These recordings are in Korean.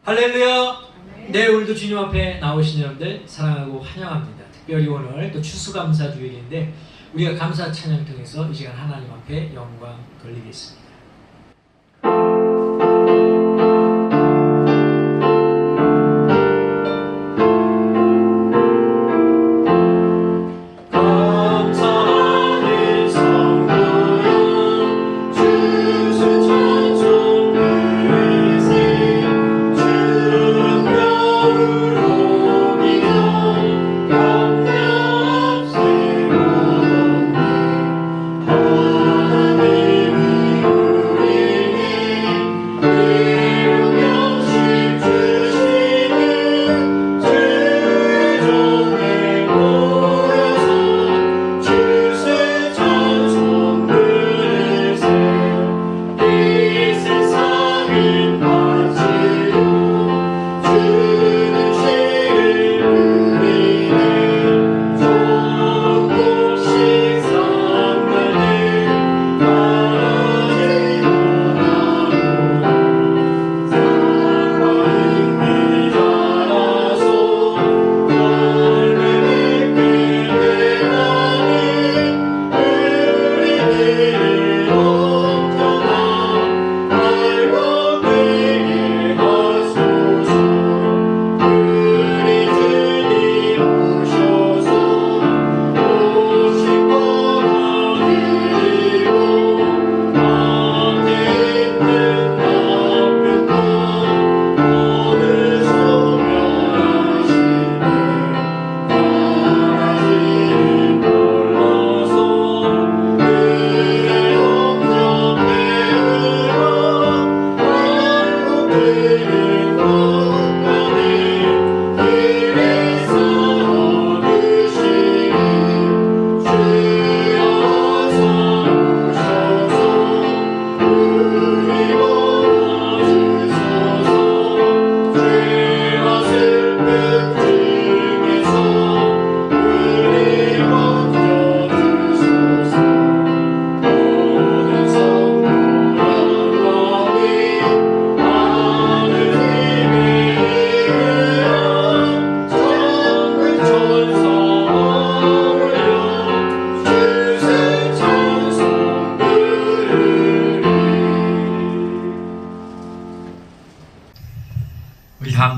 할렐루야. 네, 오늘도 주님 앞에 나오신 여러분들 사랑하고 환영합니다. 특별히 오늘 또 추수감사주일인데 우리가 감사 찬양 통해서 이 시간 하나님 앞에 영광 돌리겠습니다.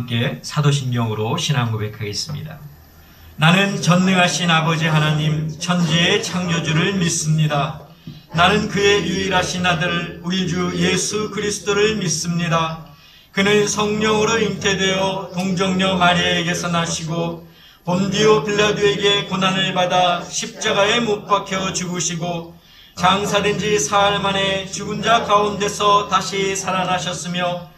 함께 사도신경으로 신앙 고백하겠습니다. 나는 전능하신 아버지 하나님 천지의 창조주를 믿습니다. 나는 그의 유일하신 아들 우리 주 예수 그리스도를 믿습니다. 그는 성령으로 잉태되어 동정녀 마리아에게서 나시고 본디오 빌라도에게 고난을 받아 십자가에 못 박혀 죽으시고 장사된 지 사흘 만에 죽은 자 가운데서 다시 살아나셨으며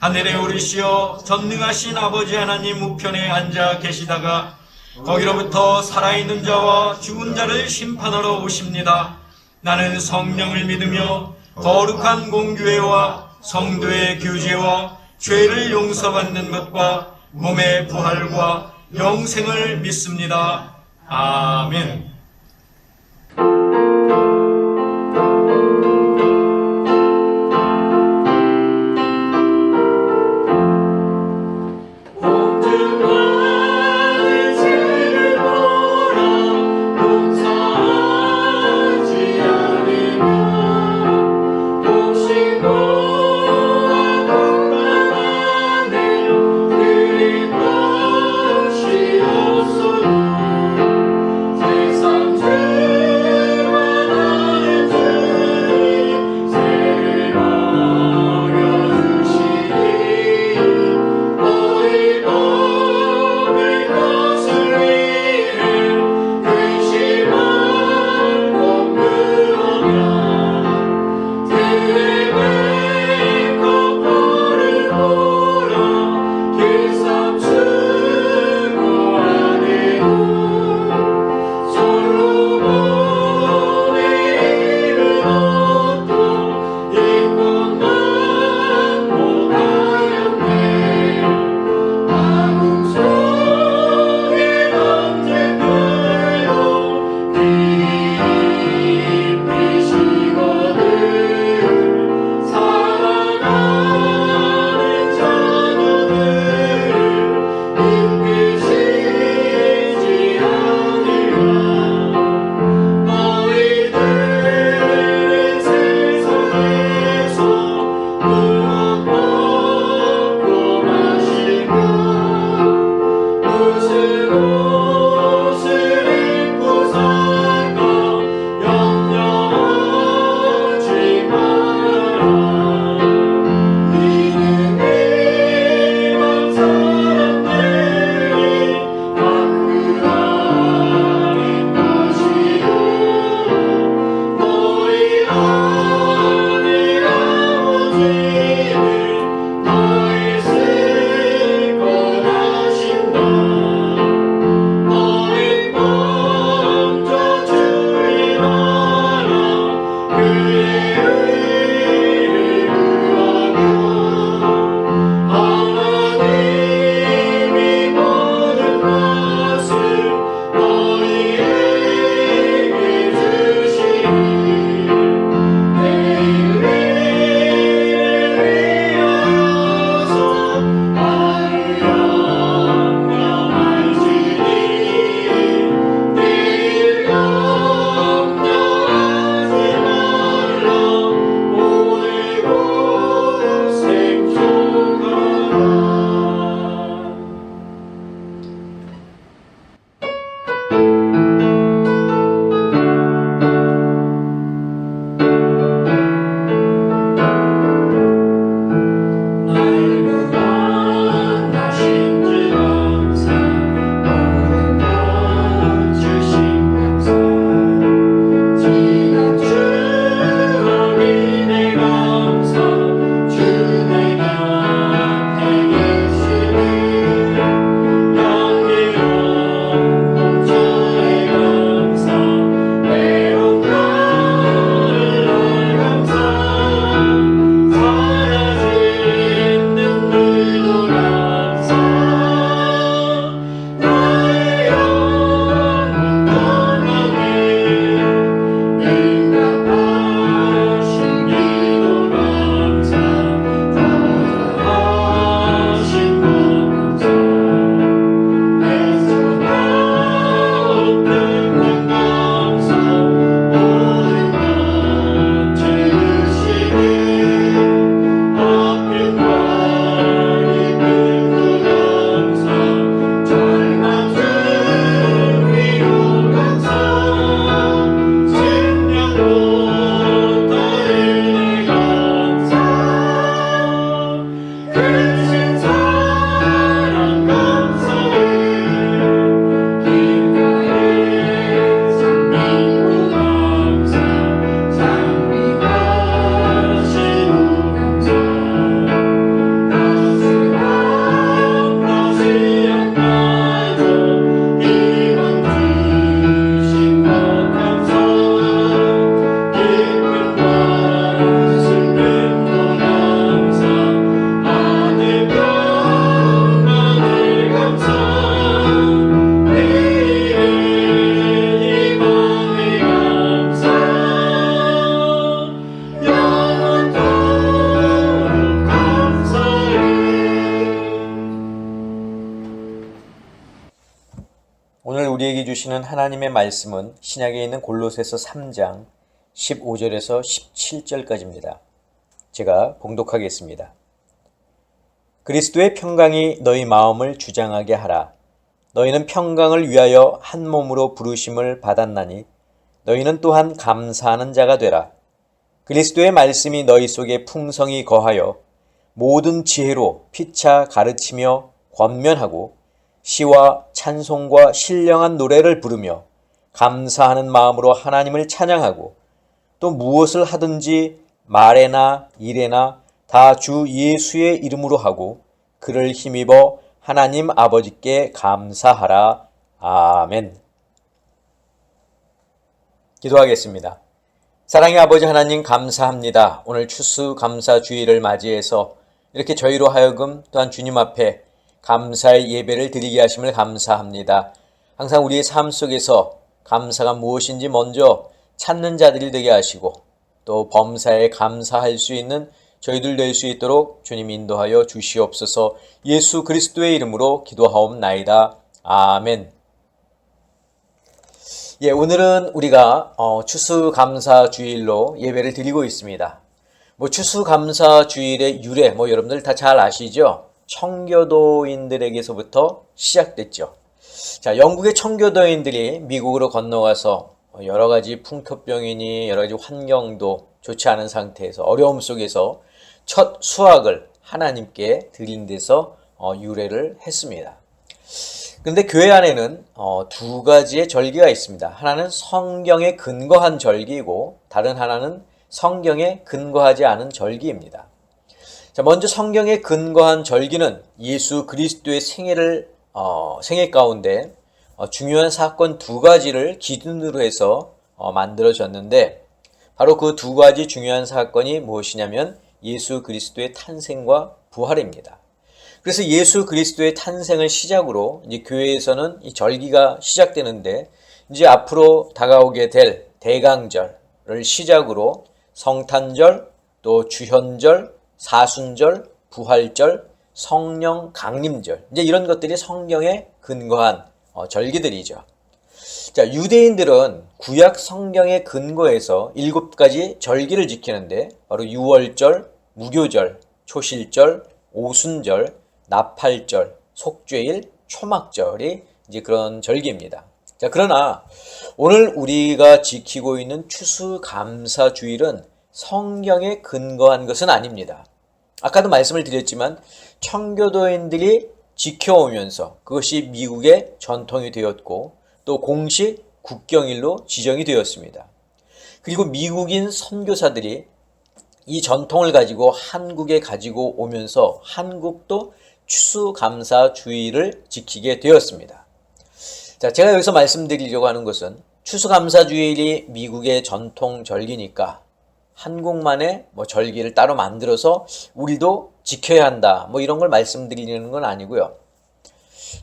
하늘에 오르시어 전능하신 아버지 하나님 우편에 앉아 계시다가 거기로부터 살아있는 자와 죽은 자를 심판하러 오십니다. 나는 성령을 믿으며 거룩한 공교회와 성도의 교제와 죄를 용서받는 것과 몸의 부활과 영생을 믿습니다. 아멘. 우리에게 주시는 하나님의 말씀은 신약에 있는 골로새서 3장 15절에서 17절까지입니다. 제가 봉독하겠습니다. 그리스도의 평강이 너희 마음을 주장하게 하라. 너희는 평강을 위하여 한 몸으로 부르심을 받았나니 너희는 또한 감사하는 자가 되라. 그리스도의 말씀이 너희 속에 풍성히 거하여 모든 지혜로 피차 가르치며 권면하고 시와 찬송과 신령한 노래를 부르며 감사하는 마음으로 하나님을 찬양하고 또 무엇을 하든지 말에나 일에나 다 주 예수의 이름으로 하고 그를 힘입어 하나님 아버지께 감사하라. 아멘. 기도하겠습니다. 사랑의 아버지 하나님 감사합니다. 오늘 추수감사주일을 맞이해서 이렇게 저희로 하여금 또한 주님 앞에 감사의 예배를 드리게 하심을 감사합니다. 항상 우리의 삶 속에서 감사가 무엇인지 먼저 찾는 자들이 되게 하시고 또 범사에 감사할 수 있는 저희들 될 수 있도록 주님 인도하여 주시옵소서. 예수 그리스도의 이름으로 기도하옵나이다. 아멘. 오늘은 우리가 추수감사주일로 예배를 드리고 있습니다. 추수감사주일의 유래 여러분들 다 잘 아시죠? 청교도인들에게서부터 시작됐죠. 자, 영국의 청교도인들이 미국으로 건너가서 여러 가지 풍토병이니 여러 가지 환경도 좋지 않은 상태에서 어려움 속에서 첫 수확을 하나님께 드린 데서 유래를 했습니다. 그런데 교회 안에는 두 가지의 절기가 있습니다. 하나는 성경에 근거한 절기이고 다른 하나는 성경에 근거하지 않은 절기입니다. 자, 먼저 성경에 근거한 절기는 예수 그리스도의 생애 가운데 중요한 사건 두 가지를 기준으로 해서 만들어졌는데 바로 그 두 가지 중요한 사건이 무엇이냐면 예수 그리스도의 탄생과 부활입니다. 그래서 예수 그리스도의 탄생을 시작으로 이제 교회에서는 이 절기가 시작되는데 이제 앞으로 다가오게 될 대강절을 시작으로 성탄절, 또 주현절, 사순절, 부활절, 성령 강림절 이제 이런 것들이 성경에 근거한 절기들이죠. 자, 유대인들은 구약 성경에 근거해서 7가지 절기를 지키는데 바로 유월절, 무교절, 초실절, 오순절, 나팔절, 속죄일, 초막절이 이제 그런 절기입니다. 자, 그러나 오늘 우리가 지키고 있는 추수감사주일은 성경에 근거한 것은 아닙니다. 아까도 말씀을 드렸지만 청교도인들이 지켜오면서 그것이 미국의 전통이 되었고 또 공식 국경일로 지정이 되었습니다. 그리고 미국인 선교사들이 이 전통을 가지고 한국에 가지고 오면서 한국도 추수감사주일을 지키게 되었습니다. 자, 제가 여기서 말씀드리려고 하는 것은 추수감사주일이 미국의 전통 절기니까 한국만의 절기를 따로 만들어서 우리도 지켜야 한다 이런 걸 말씀드리는 건 아니고요.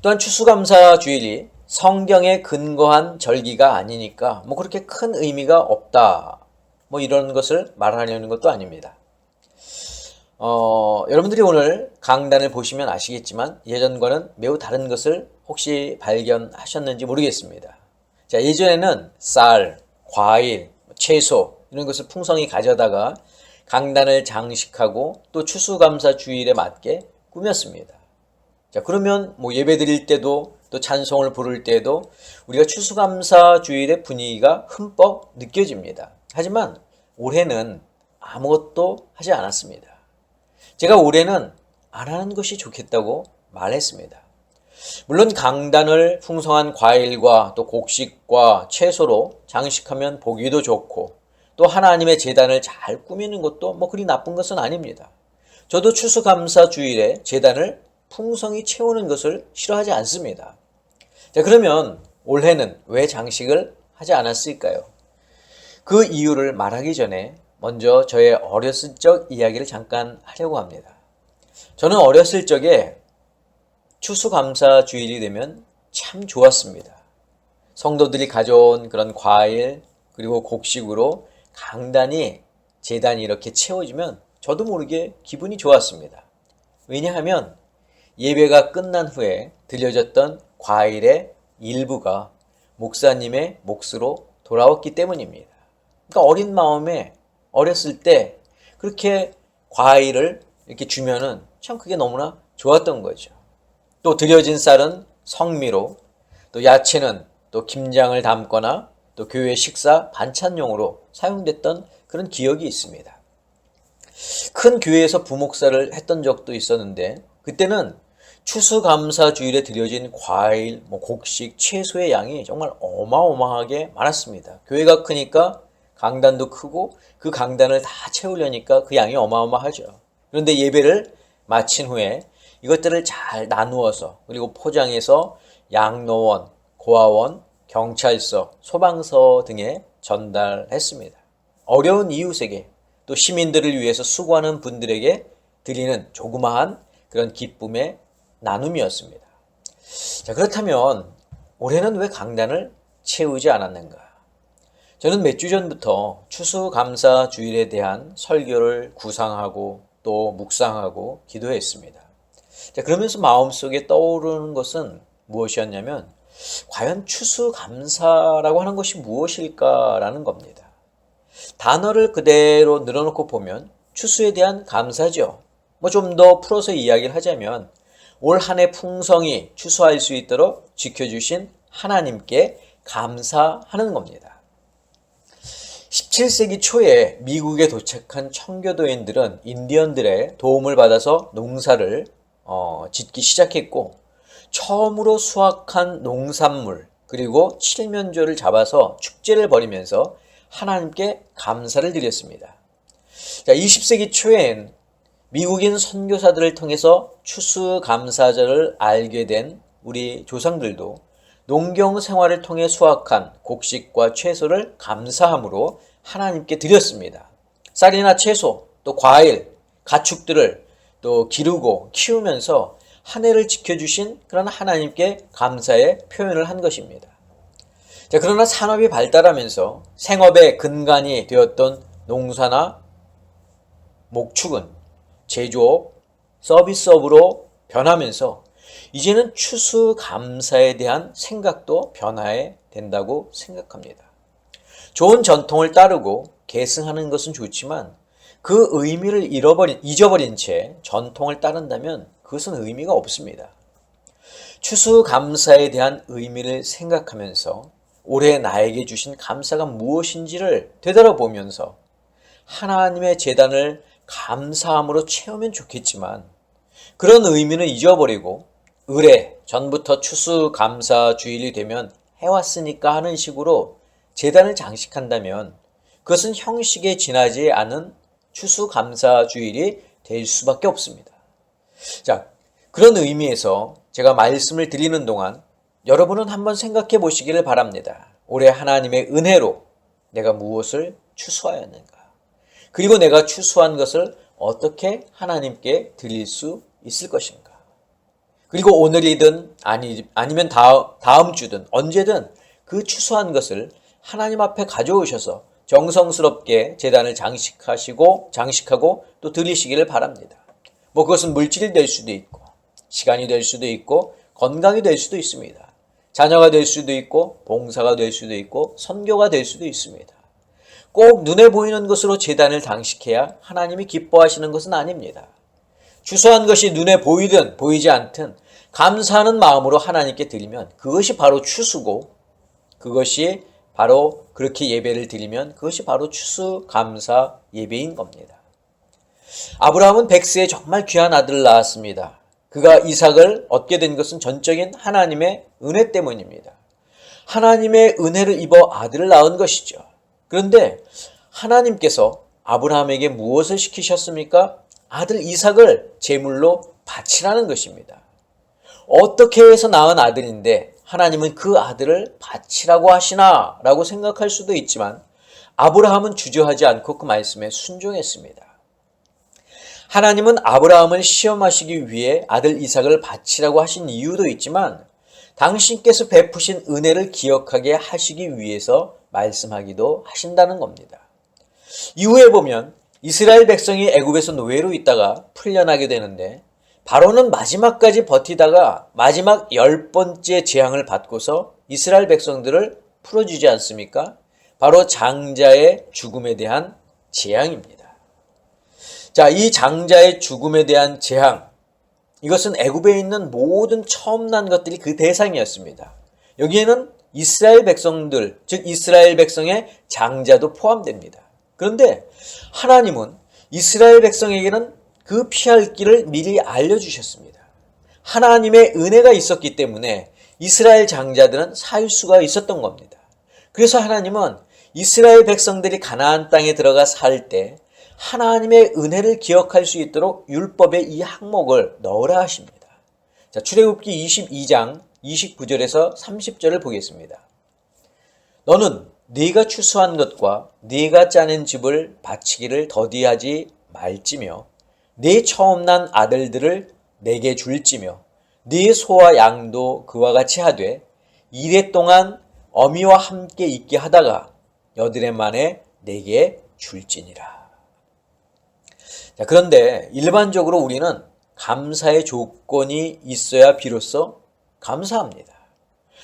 또한 추수감사주일이 성경에 근거한 절기가 아니니까 그렇게 큰 의미가 없다 이런 것을 말하려는 것도 아닙니다. 여러분들이 오늘 강단을 보시면 아시겠지만 예전과는 매우 다른 것을 혹시 발견하셨는지 모르겠습니다. 자, 예전에는 쌀, 과일, 채소 이런 것을 풍성히 가져다가 강단을 장식하고 또 추수감사주일에 맞게 꾸몄습니다. 자, 그러면 예배 드릴 때도 또 찬송을 부를 때도 우리가 추수감사주일의 분위기가 흠뻑 느껴집니다. 하지만 올해는 아무것도 하지 않았습니다. 제가 올해는 안 하는 것이 좋겠다고 말했습니다. 물론 강단을 풍성한 과일과 또 곡식과 채소로 장식하면 보기도 좋고 또 하나님의 제단을 잘 꾸미는 것도 그리 나쁜 것은 아닙니다. 저도 추수감사주일에 제단을 풍성히 채우는 것을 싫어하지 않습니다. 자, 그러면 올해는 왜 장식을 하지 않았을까요? 그 이유를 말하기 전에 먼저 저의 어렸을 적 이야기를 잠깐 하려고 합니다. 저는 어렸을 적에 추수감사주일이 되면 참 좋았습니다. 성도들이 가져온 그런 과일 그리고 곡식으로 강단이 제단이 이렇게 채워지면 저도 모르게 기분이 좋았습니다. 왜냐하면 예배가 끝난 후에 들려졌던 과일의 일부가 목사님의 몫으로 돌아왔기 때문입니다. 그러니까 어린 마음에 어렸을 때 그렇게 과일을 이렇게 주면은 참 그게 너무나 좋았던 거죠. 또 드려진 쌀은 성미로, 또 야채는 또 김장을 담거나 또 교회 식사 반찬용으로 사용됐던 그런 기억이 있습니다. 큰 교회에서 부목사를 했던 적도 있었는데 그때는 추수감사주일에 드려진 과일, 곡식, 채소의 양이 정말 어마어마하게 많았습니다. 교회가 크니까 강단도 크고 그 강단을 다 채우려니까 그 양이 어마어마하죠. 그런데 예배를 마친 후에 이것들을 잘 나누어서 그리고 포장해서 양로원, 고아원, 경찰서, 소방서 등에 전달했습니다. 어려운 이웃에게 또 시민들을 위해서 수고하는 분들에게 드리는 조그마한 그런 기쁨의 나눔이었습니다. 자, 그렇다면 올해는 왜 강단을 채우지 않았는가? 저는 몇 주 전부터 추수감사주일에 대한 설교를 구상하고 또 묵상하고 기도했습니다. 자, 그러면서 마음속에 떠오르는 것은 무엇이었냐면 과연 추수감사라고 하는 것이 무엇일까라는 겁니다. 단어를 그대로 늘어놓고 보면 추수에 대한 감사죠. 좀 더 풀어서 이야기를 하자면 올 한 해 풍성히 추수할 수 있도록 지켜주신 하나님께 감사하는 겁니다. 17세기 초에 미국에 도착한 청교도인들은 인디언들의 도움을 받아서 농사를 짓기 시작했고 처음으로 수확한 농산물 그리고 칠면조를 잡아서 축제를 벌이면서 하나님께 감사를 드렸습니다. 자, 20세기 초엔 미국인 선교사들을 통해서 추수감사절을 알게 된 우리 조상들도 농경 생활을 통해 수확한 곡식과 채소를 감사함으로 하나님께 드렸습니다. 쌀이나 채소, 또 과일, 가축들을 또 기르고 키우면서 한 해를 지켜주신 그런 하나님께 감사의 표현을 한 것입니다. 자, 그러나 산업이 발달하면서 생업의 근간이 되었던 농사나 목축은 제조업, 서비스업으로 변하면서 이제는 추수감사에 대한 생각도 변화해야 된다고 생각합니다. 좋은 전통을 따르고 계승하는 것은 좋지만 그 의미를 잊어버린 채 전통을 따른다면 그것은 의미가 없습니다. 추수감사에 대한 의미를 생각하면서 올해 나에게 주신 감사가 무엇인지를 되돌아보면서 하나님의 제단을 감사함으로 채우면 좋겠지만 그런 의미는 잊어버리고 의례 전부터 추수감사주일이 되면 해왔으니까 하는 식으로 제단을 장식한다면 그것은 형식에 지나지 않은 추수감사주일이 될 수밖에 없습니다. 자, 그런 의미에서 제가 말씀을 드리는 동안 여러분은 한번 생각해 보시기를 바랍니다. 올해 하나님의 은혜로 내가 무엇을 추수하였는가? 그리고 내가 추수한 것을 어떻게 하나님께 드릴 수 있을 것인가? 그리고 오늘이든 아니면 다음 주든 언제든 그 추수한 것을 하나님 앞에 가져오셔서 정성스럽게 제단을 장식하고 또 드리시기를 바랍니다. 그것은 물질이 될 수도 있고 시간이 될 수도 있고 건강이 될 수도 있습니다. 자녀가 될 수도 있고 봉사가 될 수도 있고 선교가 될 수도 있습니다. 꼭 눈에 보이는 것으로 제단을 장식해야 하나님이 기뻐하시는 것은 아닙니다. 추수한 것이 눈에 보이든 보이지 않든 감사하는 마음으로 하나님께 드리면 그것이 바로 추수고 그것이 바로 그렇게 예배를 드리면 그것이 바로 추수감사 예배인 겁니다. 아브라함은 백세에 정말 귀한 아들을 낳았습니다. 그가 이삭을 얻게 된 것은 전적인 하나님의 은혜 때문입니다. 하나님의 은혜를 입어 아들을 낳은 것이죠. 그런데 하나님께서 아브라함에게 무엇을 시키셨습니까? 아들 이삭을 제물로 바치라는 것입니다. 어떻게 해서 낳은 아들인데 하나님은 그 아들을 바치라고 하시나? 라고 생각할 수도 있지만 아브라함은 주저하지 않고 그 말씀에 순종했습니다. 하나님은 아브라함을 시험하시기 위해 아들 이삭을 바치라고 하신 이유도 있지만 당신께서 베푸신 은혜를 기억하게 하시기 위해서 말씀하기도 하신다는 겁니다. 이후에 보면 이스라엘 백성이 애굽에서 노예로 있다가 풀려나게 되는데 바로는 마지막까지 버티다가 마지막 10번째 재앙을 받고서 이스라엘 백성들을 풀어주지 않습니까? 바로 장자의 죽음에 대한 재앙입니다. 자, 이 장자의 죽음에 대한 재앙, 이것은 애굽에 있는 모든 처음 난 것들이 그 대상이었습니다. 여기에는 이스라엘 백성들, 즉 이스라엘 백성의 장자도 포함됩니다. 그런데 하나님은 이스라엘 백성에게는 그 피할 길을 미리 알려주셨습니다. 하나님의 은혜가 있었기 때문에 이스라엘 장자들은 살 수가 있었던 겁니다. 그래서 하나님은 이스라엘 백성들이 가나안 땅에 들어가 살 때 하나님의 은혜를 기억할 수 있도록 율법에 이 항목을 넣으라 하십니다. 자, 출애굽기 22장 29절에서 30절을 보겠습니다. 너는 네가 추수한 것과 네가 짜낸 집을 바치기를 더디하지 말지며 네 처음 난 아들들을 내게 줄지며 네 소와 양도 그와 같이 하되 이레 동안 어미와 함께 있게 하다가 여드레 만에 내게 줄지니라. 자, 그런데 일반적으로 우리는 감사의 조건이 있어야 비로소 감사합니다.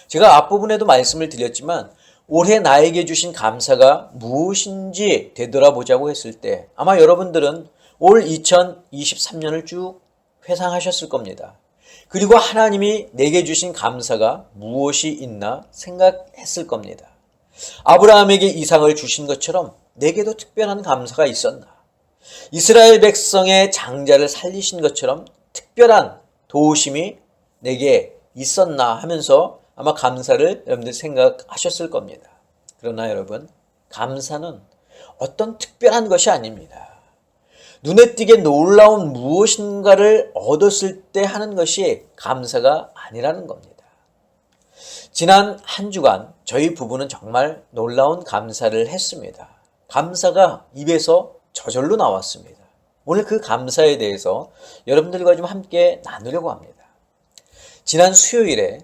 제가 앞부분에도 말씀을 드렸지만 올해 나에게 주신 감사가 무엇인지 되돌아보자고 했을 때 아마 여러분들은 올 2023년을 쭉 회상하셨을 겁니다. 그리고 하나님이 내게 주신 감사가 무엇이 있나 생각했을 겁니다. 아브라함에게 이삭을 주신 것처럼 내게도 특별한 감사가 있었나? 이스라엘 백성의 장자를 살리신 것처럼 특별한 도우심이 내게 있었나 하면서 아마 감사를 여러분들 생각하셨을 겁니다. 그러나 여러분, 감사는 어떤 특별한 것이 아닙니다. 눈에 띄게 놀라운 무엇인가를 얻었을 때 하는 것이 감사가 아니라는 겁니다. 지난 한 주간 저희 부부는 정말 놀라운 감사를 했습니다. 감사가 입에서 저절로 나왔습니다. 오늘 그 감사에 대해서 여러분들과 좀 함께 나누려고 합니다. 지난 수요일에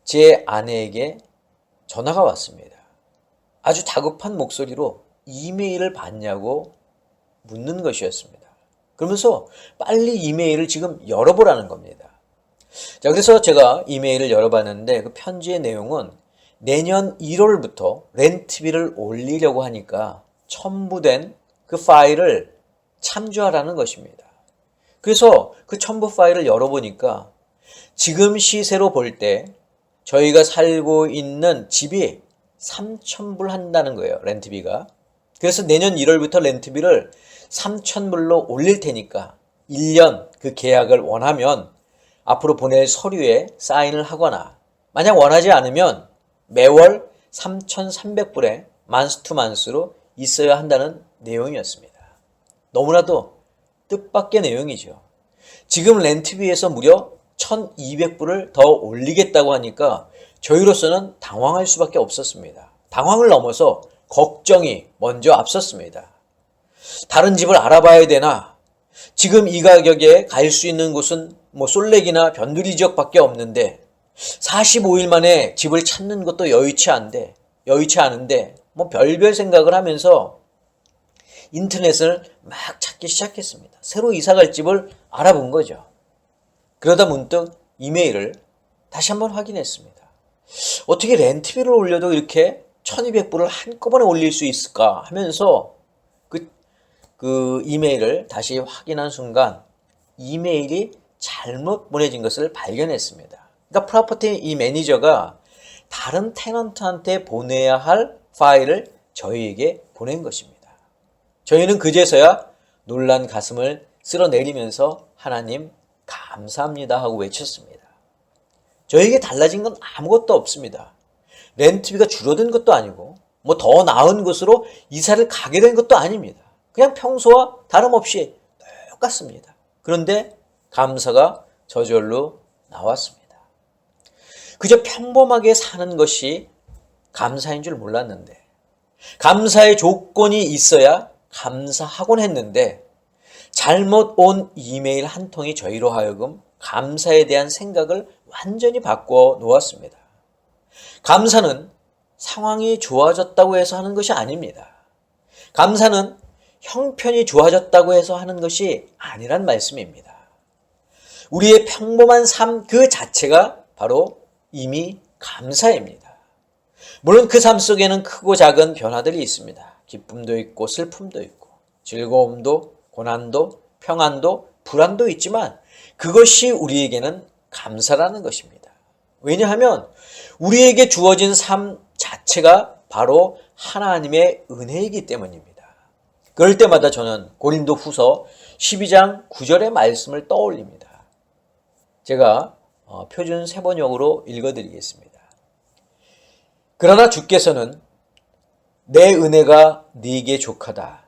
제 아내에게 전화가 왔습니다. 아주 다급한 목소리로 이메일을 봤냐고 묻는 것이었습니다. 그러면서 빨리 이메일을 지금 열어보라는 겁니다. 자, 그래서 제가 이메일을 열어봤는데 그 편지의 내용은 내년 1월부터 렌트비를 올리려고 하니까 첨부된 그 파일을 참조하라는 것입니다. 그래서 그 첨부 파일을 열어보니까 지금 시세로 볼 때 저희가 살고 있는 집이 3,000불 한다는 거예요. 렌트비가. 그래서 내년 1월부터 렌트비를 3,000불로 올릴 테니까 1년 그 계약을 원하면 앞으로 보낼 서류에 사인을 하거나 만약 원하지 않으면 매월 3,300불에 만스 투 만스로 있어야 한다는 내용이었습니다. 너무나도 뜻밖의 내용이죠. 지금 렌트비에서 무려 1,200불을 더 올리겠다고 하니까 저희로서는 당황할 수밖에 없었습니다. 당황을 넘어서 걱정이 먼저 앞섰습니다. 다른 집을 알아봐야 되나? 지금 이 가격에 갈 수 있는 곳은 솔렉이나 변두리 지역밖에 없는데 45일 만에 집을 찾는 것도 여의치 않은데 별별 생각을 하면서 인터넷을 막 찾기 시작했습니다. 새로 이사갈 집을 알아본 거죠. 그러다 문득 이메일을 다시 한번 확인했습니다. 어떻게 렌트비를 올려도 이렇게 1,200불을 한꺼번에 올릴 수 있을까 하면서 그 이메일을 다시 확인한 순간 이메일이 잘못 보내진 것을 발견했습니다. 그러니까 프로퍼티 이 매니저가 다른 테넌트한테 보내야 할 파일을 저희에게 보낸 것입니다. 저희는 그제서야 놀란 가슴을 쓸어내리면서 하나님 감사합니다 하고 외쳤습니다. 저에게 달라진 건 아무것도 없습니다. 렌트비가 줄어든 것도 아니고 더 나은 곳으로 이사를 가게 된 것도 아닙니다. 그냥 평소와 다름없이 똑같습니다. 그런데 감사가 저절로 나왔습니다. 그저 평범하게 사는 것이 감사인 줄 몰랐는데 감사의 조건이 있어야 감사하곤 했는데 잘못 온 이메일 한 통이 저희로 하여금 감사에 대한 생각을 완전히 바꿔 놓았습니다. 감사는 상황이 좋아졌다고 해서 하는 것이 아닙니다. 감사는 형편이 좋아졌다고 해서 하는 것이 아니란 말씀입니다. 우리의 평범한 삶 그 자체가 바로 이미 감사입니다. 물론 그 삶 속에는 크고 작은 변화들이 있습니다. 기쁨도 있고 슬픔도 있고 즐거움도 고난도 평안도 불안도 있지만 그것이 우리에게는 감사라는 것입니다. 왜냐하면 우리에게 주어진 삶 자체가 바로 하나님의 은혜이기 때문입니다. 그럴 때마다 저는 고린도 후서 12장 9절의 말씀을 떠올립니다. 제가 표준 세번역으로 읽어드리겠습니다. 그러나 주께서는 내 은혜가 네게 족하다.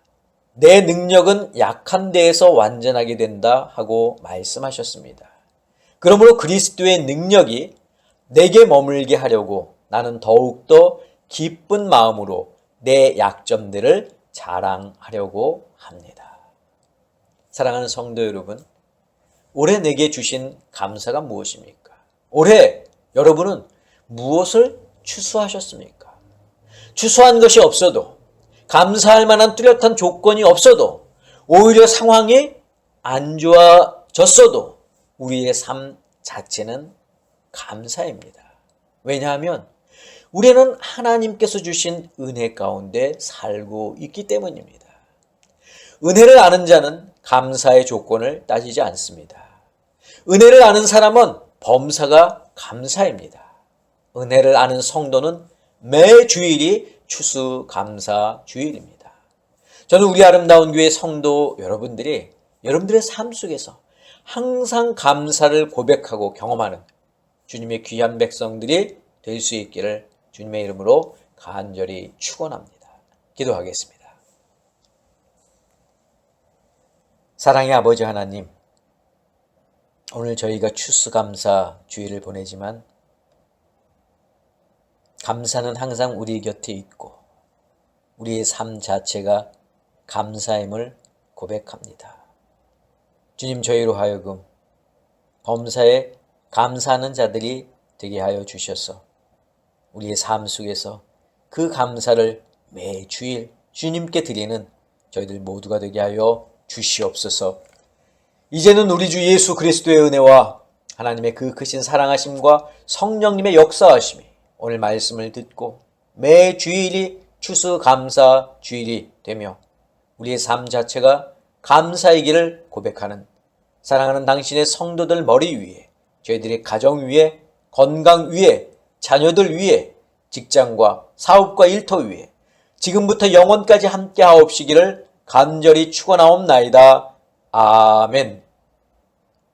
내 능력은 약한 데에서 완전하게 된다 하고 말씀하셨습니다. 그러므로 그리스도의 능력이 내게 머물게 하려고 나는 더욱더 기쁜 마음으로 내 약점들을 자랑하려고 합니다. 사랑하는 성도 여러분, 올해 내게 주신 감사가 무엇입니까? 올해 여러분은 무엇을 추수하셨습니까? 추수한 것이 없어도, 감사할 만한 뚜렷한 조건이 없어도, 오히려 상황이 안 좋아졌어도 우리의 삶 자체는 감사입니다. 왜냐하면 우리는 하나님께서 주신 은혜 가운데 살고 있기 때문입니다. 은혜를 아는 자는 감사의 조건을 따지지 않습니다. 은혜를 아는 사람은 범사가 감사입니다. 은혜를 아는 성도는 매 주일이 추수감사 주일입니다. 저는 우리 아름다운 교회 성도 여러분들이 여러분들의 삶 속에서 항상 감사를 고백하고 경험하는 주님의 귀한 백성들이 될 수 있기를 주님의 이름으로 간절히 축원합니다. 기도하겠습니다. 사랑의 아버지 하나님, 오늘 저희가 추수감사 주일을 보내지만 감사는 항상 우리 곁에 있고 우리의 삶 자체가 감사임을 고백합니다. 주님, 저희로 하여금 범사에 감사하는 자들이 되게 하여 주셔서 우리의 삶 속에서 그 감사를 매 주일 주님께 드리는 저희들 모두가 되게 하여 주시옵소서. 이제는 우리 주 예수 그리스도의 은혜와 하나님의 그 크신 사랑하심과 성령님의 역사하심이 오늘 말씀을 듣고 매 주일이 추수감사 주일이 되며 우리의 삶 자체가 감사이기를 고백하는 사랑하는 당신의 성도들 머리 위에, 저희들의 가정 위에, 건강 위에, 자녀들 위에, 직장과 사업과 일터 위에 지금부터 영원까지 함께 하옵시기를 간절히 축원하옵나이다. 아멘.